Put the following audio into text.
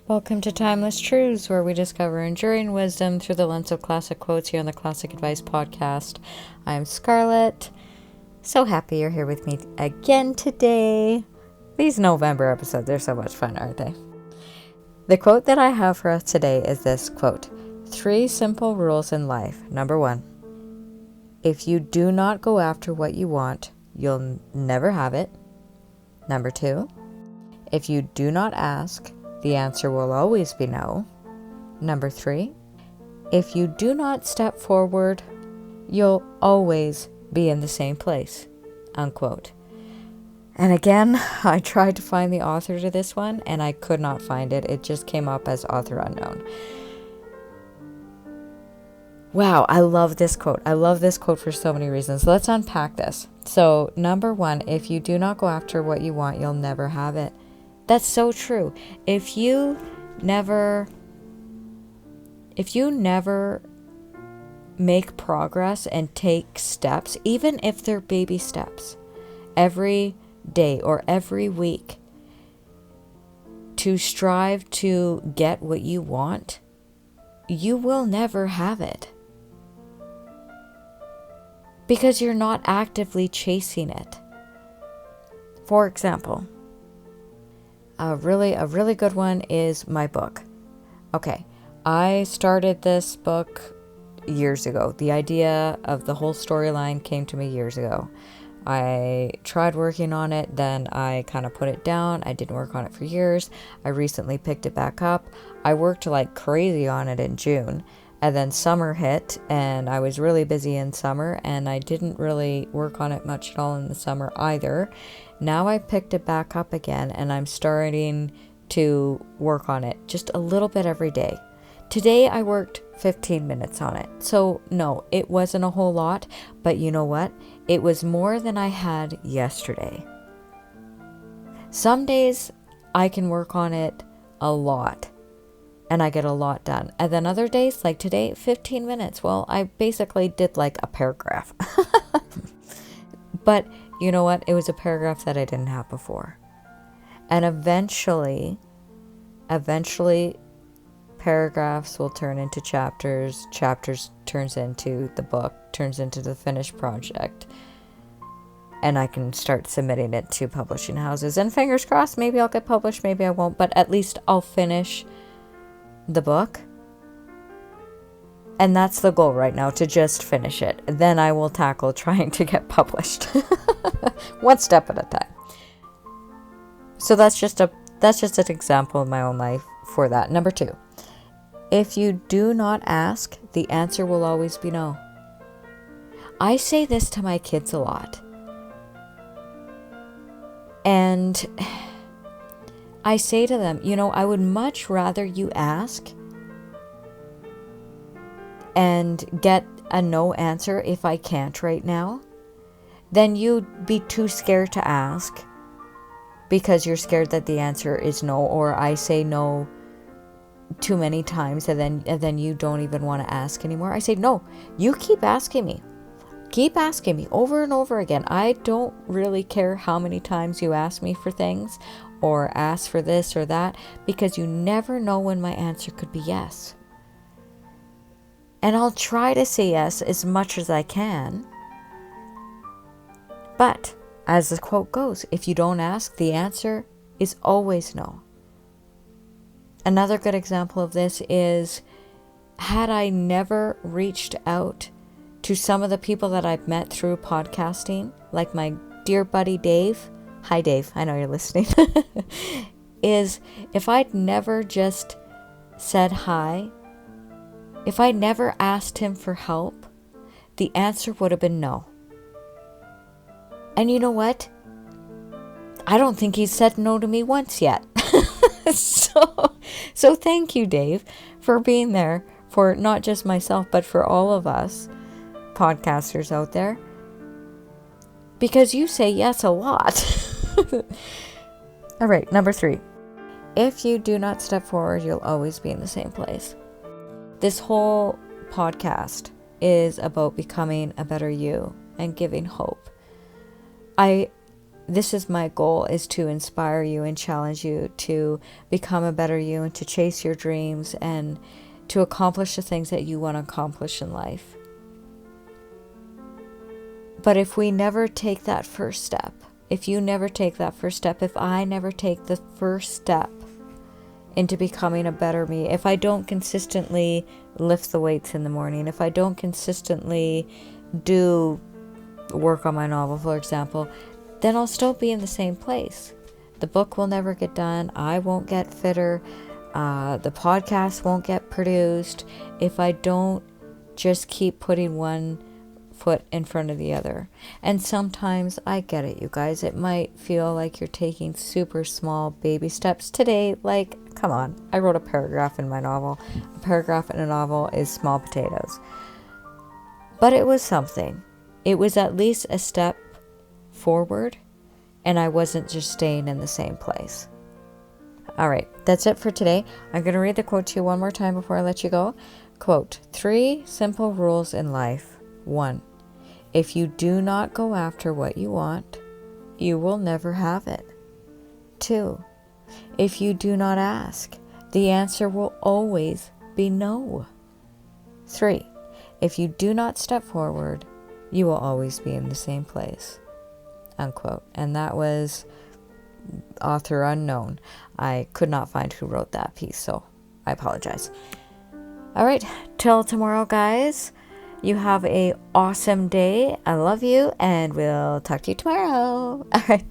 Welcome to Timeless Truths, where we discover enduring wisdom through the lens of classic quotes here on the Classic Advice Podcast. I'm Scarlett. So happy you're here with me again today. These November episodes are so much fun, aren't they? The quote that I have for us today is this quote: 3 simple rules in life. Number 1, if you do not go after what you want, you'll never have it. Number 2, if you do not ask, the answer will always be no. Number 3, if you do not step forward, you'll always be in the same place. Unquote. And again, I tried to find the author to this one and I could not find it. It just came up as author unknown. Wow, I love this quote. I love this quote for so many reasons. Let's unpack this. So, number 1, if you do not go after what you want, you'll never have it. That's so true. If you never make progress and take steps, even if they're baby steps, every day or every week to strive to get what you want, you will never have it. Because you're not actively chasing it. For example, a really good one is my book. Okay, I started this book years ago. The idea of the whole storyline came to me years ago. I tried working on it, then I kind of put it down. I didn't work on it for years. I recently picked it back up. I worked like crazy on it in June, and then summer hit, and I was really busy in summer, and I didn't really work on it much at all in the summer either. Now I picked it back up again, and I'm starting to work on it just a little bit every day. Today I worked 15 minutes on it. So no, it wasn't a whole lot, but you know what? It was more than I had yesterday. Some days I can work on it a lot and I get a lot done. And then other days, like today, 15 minutes. Well, I basically did like a paragraph. But you know what? It was a paragraph that I didn't have before. And eventually, paragraphs will turn into chapters. Chapters turns into the book, turns into the finished project. And I can start submitting it to publishing houses. And fingers crossed, maybe I'll get published, maybe I won't. But at least I'll finish the book. And that's the goal right now, to just finish it. Then I will tackle trying to get published. One step at a time. So that's just an example of my own life for that. Number 2, if you do not ask, the answer will always be no. I say this to my kids a lot. And I say to them, I would much rather you ask and get a no answer if I can't right now, then you'd be too scared to ask because you're scared that the answer is no, or I say no too many times and then you don't even want to ask anymore. I say, no, you keep asking me. Keep asking me over and over again. I don't really care how many times you ask me for things or ask for this or that, because you never know when my answer could be yes. And I'll try to say yes as much as I can. But, as the quote goes, if you don't ask, the answer is always no. Another good example of this is, had I never reached out to some of the people that I've met through podcasting, like my dear buddy Dave, hi Dave, I know you're listening, is if I'd never just said hi, if I never asked him for help, the answer would have been no. And you know what? I don't think he's said no to me once yet. So thank you, Dave, for being there for not just myself, but for all of us podcasters out there. Because you say yes a lot. All right, number 3. If you do not step forward, you'll always be in the same place. This whole podcast is about becoming a better you and giving hope. I this is my goal, is to inspire you and challenge you to become a better you and to chase your dreams and to accomplish the things that you want to accomplish in life. But if we never take that first step, if you never take that first step, if I never take the first step into becoming a better me, if I don't consistently lift the weights in the morning, if I don't consistently do work on my novel, for example, then I'll still be in the same place. The book will never get done. I won't get fitter. The podcast won't get produced if I don't just keep putting one foot in front of the other. And sometimes I get it, you guys. It might feel like you're taking super small baby steps today. Like, come on. I wrote a paragraph in my novel. A paragraph in a novel is small potatoes. But it was something. It was at least a step forward, and I wasn't just staying in the same place. All right, that's it for today. I'm going to read the quote to you one more time before I let you go. Quote, 3 simple rules in life. 1, if you do not go after what you want, you will never have it. 2, if you do not ask, the answer will always be no. 3, if you do not step forward, you will always be in the same place. Unquote. And that was author unknown. I could not find who wrote that piece, so I apologize. All right, till tomorrow, guys. You have a awesome day. I love you, and we'll talk to you tomorrow. All right.